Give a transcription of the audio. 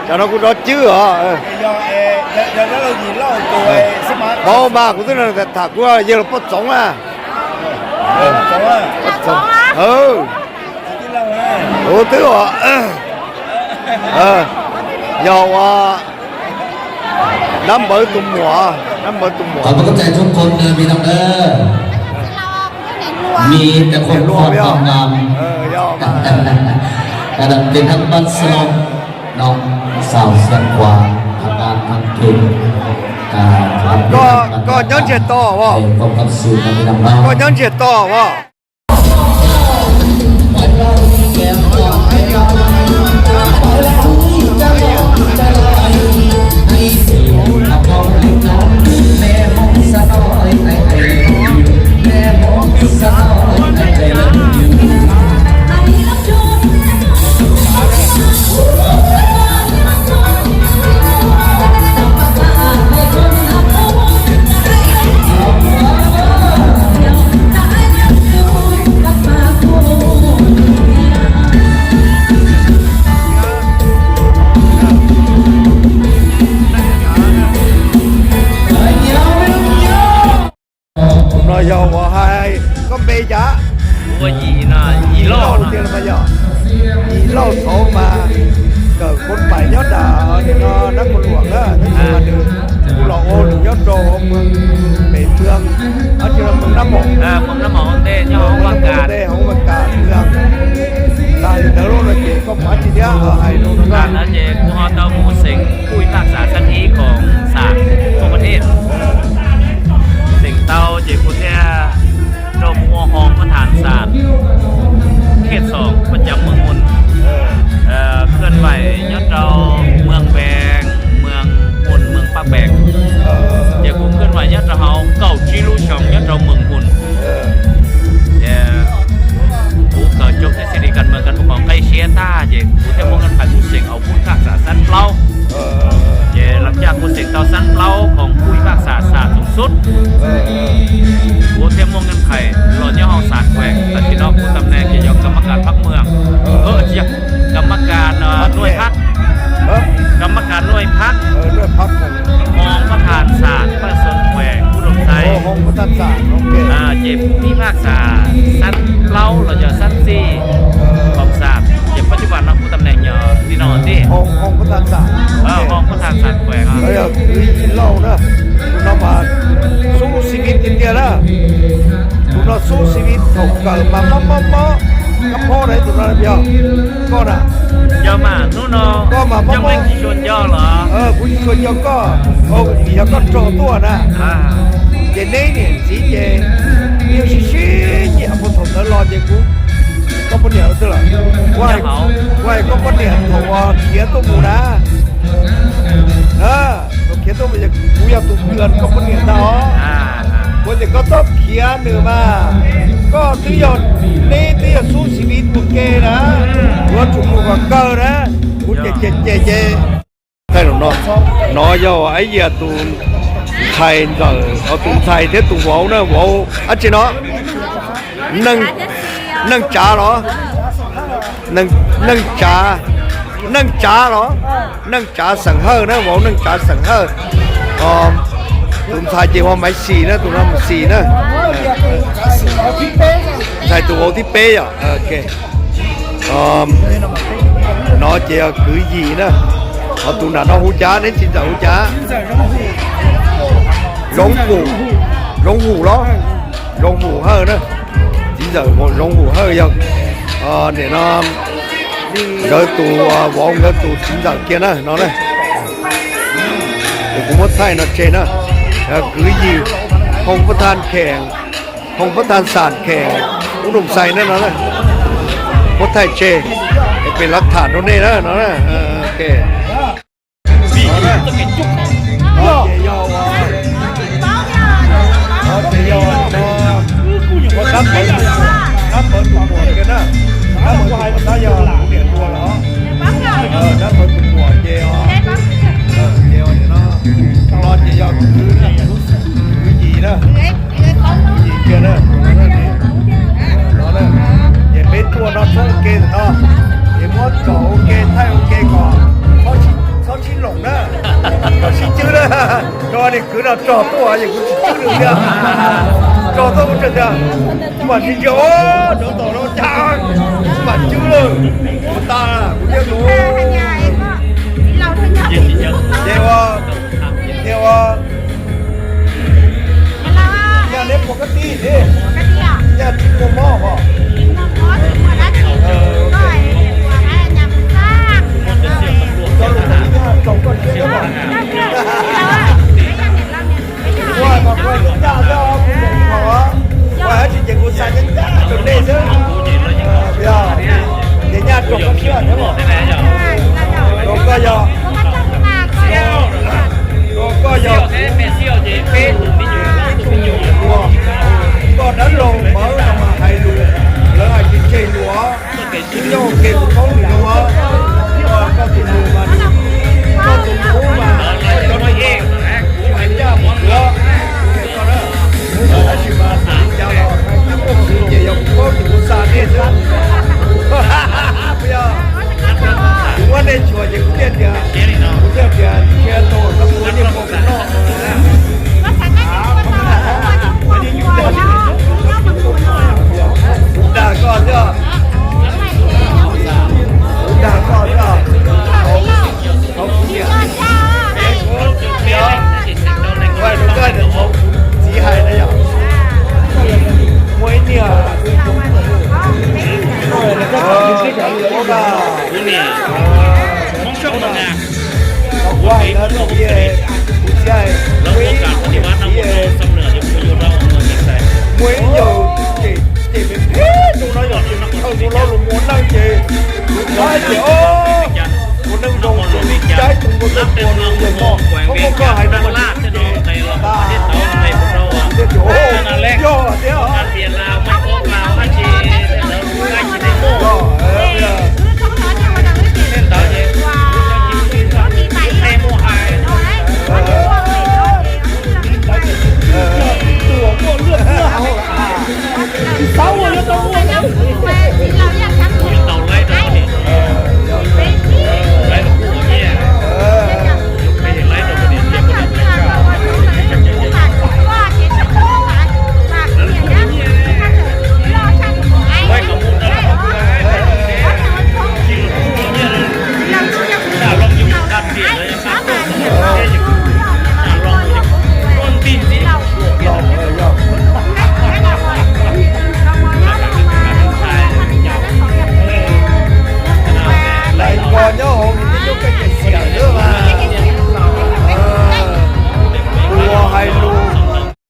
cho nó cũng đó chứ hả giờ nó là gì lo tuổi smart bao mà cũng tức là thả qua giờ là bắt sống à sống tức là giờ năm bởi tụm mùa ขอบคุณใจทุกคนเลยพี่น้องเด้อมีแต่คนรวมความงามแต่ดันเป็นทั้งบ้านสลบน้องสาวเสียงกวางทางการทางเพลงก็ย้อนเจ็ดต่อวะ พบกับสื่อกับพี่น้องเรา ก็ย้อนเจ็ดต่อวะnói giờ vào hai có bê giá của gì là gì lo tiền là bao giờ gì lo số mà cờ con phải nhớ đã thì nó có luồng đó thế mà được cu lọ ô được nhớ đồ ông bể thương ở trường mừng năm một mừng năm một đây cho ông văn cả đây không văn cả thương là thì đỡ luôn là chỉ có phải chỉ đĩa ở hai luôn đó การนั้นเองผู้ฮอตเอามูสิงผู้พิพากษาชั้นนี้ของศาลของประเทศสิงเตาเจกุเทียโดมหัวหองประธานศาลเขต2ประจำเมืองมุนเคลื่อนไหวยอดเราเมืองแบงเมืองมุนเมืองปากแบงเจกุเคลื่อนไหวยอดเราเก่าจีรูชองยอดเราเมืองมุนผู้เกิดจบในสิริการเมืองกันปกครองใกล้เชียต้าเจผู้เที่ยวมองกันผ่านผู้เสียงเอาผู้พิพากษาสั้นเปล่าเจหลังจากผู้เสียงเตาสั้นเปล่าของผู้พิพากษาศาลสูงสุดผู้เที่ยวมองกันไข่หล่อเนี้ยห้องศาลแขวงตัดสินออกผู้ตำแหน่งเกี่ยวกับกรรมการพรรคเมืองจากกรรมการหน่วยพักกรรมการหน่วยพัก ด้วยพักกัน มองประธานศาลประสนแขวงผู้ดมใจ ห้องประธานศาลโอเค เจ็บผู้พิพากษาสั้นเล่าเราจะสั้นซี่ของศาลเจ็บปัจจุบันเราผู้ตำแหน่งที่นอนที่ ห้องประธานศาล ห้องประธานศาลแขวง เฮ้ยคือเล่านะคุณเอามาสู้ชีวิตอินเดียนะคุณเอาสู้ชีวิตถูกเกิดมากับพ่อไหนตัวนั้นเดียวก็นะ ย่อมานู่นนยังไม่กี่ชนย่อเหรอผู้หญิงคนย่อก็เดี๋ยวก็โจตัวนะเจนี่เนี่ยสีเจมีชี้เนี่ยพอถมแล้วรอเจกูก็ปนเหนียวตัวละว่าก็ปนเหนียวตัวเขียตัวหมูนะตัวเขียตัวมันจะกูอยากตัวเพื่อนก็ปนเหนียวเนาะคนจะก็ต้องเขียนหนึ่งมาก็ที่ยอดนี่ที่จะสู้ชีวิตพวกแกนะว่าจุกกับเกอนะกูเจใช่หรอnói cho ấy giờ tụi thầy giờ ở tụi thầy thế tụi vỗ nó vỗ ở trên nó nâng trả đó nâng trả sẵn hơn đó vỗ nâng trả sẵn hơn tụi thầy chỉ hoa máy xì nữa tụi nó một xì nữa thầy tụi vỗ tiếp bê à ok nó chỉ cứ gì nữa tụi nào nó hú chá đến xin chào hú chá rong hủ đó rong hủ hơn đó xin chào một rong hủ hơi giờ để nó rồi tụi vòng rồi tụi xin chào kia nữa nó đây cũng mất thay nó trên đó cứ gì không có than khèn không có than sàn khèn cũng đồng say nữa nó đây mất thay chêเป็นหลักฐานตรงนี้นะเนาะโอเคน้ำเปิดตัวกันนะน้ำเปิดตัวเยอะหลังเดียนตัวเหรอน้ำเปิดตัวเยอะเยอะเนี่ยเนาะรอเยอะคือยีนะยีเกี่ยนะnó đây, vậy mấy tua nó số kê thôi, vậy mỗi chỗ kê thay 把你搁那找多少也不是的，找到不真的，把你有找到了家，把酒了，不打了，不要多， เราเพิ่งอยาก ยินดีเยอะ 对吧？对吧？ เราอ่ะ อย่าเล่นปกติดิ กระเทียม อย่าทิ้งหัวหม้อพ่อ มองว่าถึงวันนั้นก็ไอ้หัวไอ้ยำซ่า มันจะเสี่ยงตำรวจ ตอน เสี่ยงท นี้ หาร สองคนเชื่อว่า เราเชื่อเราอ่ะไม่ยังเห็นเราเนี่ยไม่ยัง ว่าบอกว่าจะจ้าเจ้าคุณจะขอว่าให้จิตกุศลยังจ้าจนได้ซึ่ง ผู้หญิงแล้วยัง เดี๋ยวเดี๋ยวญาติจบก็เชื่อใช่ไหม ได้ไหมเจ้า จบก็ยอม เพราะว่าจ้องมากก็ จบก็ย เสี่ อ ยว ม แท้แม่เสี่ยวเจเป้ตุ่มนี่อยู่ตุ่มอยู่ ก็นั้นลงมามาให้ดูแล้วให้จิตใจหลัว มันเป็น ที่โยกเก็บของหลัวก็ติดมือมันก็ติดหูมัน อะไรจะมาเองนะกูไม่เจ้าหมด แล้วก็แล้วอาชีพมาสามเจ้าเราเดี๋ยวก็ติดกุศลเนี่ยจ้ะ不要。我那确实不点点， เจ๊นี่เนาะ 不点点，钱多，他不你不知道。 ก็ฉันไม่รู้ว่าตัวว่าจะควบคุมแล้วแล้วมันดูหน่อย 哪个叫？哪个叫？好，好点。我这个是从济海的呀，每年，我吧， กูเนี่ยมองช่องตรงนี้ 我那这些不在， แล้วโอกาสปฏิวัตินำเราสำเร็จอยู่ประโยชน์เราเมืองนี้ใส่ 没有这边偏东那样，靠东老路我那些，那些哦。 ยัน 我能 น้องม 用 นต์ลงอีก ใจ ยัน ถึงบน นับเป็นเมืองมงแขวงเวียงจันทร์นักลาดที่น้องในประเทศเราในพวกเราอ่ะ เดี๋ยว นั่นแหละ เดี๋ยวเดี๋ยว การเปลี่ยนลาวไม่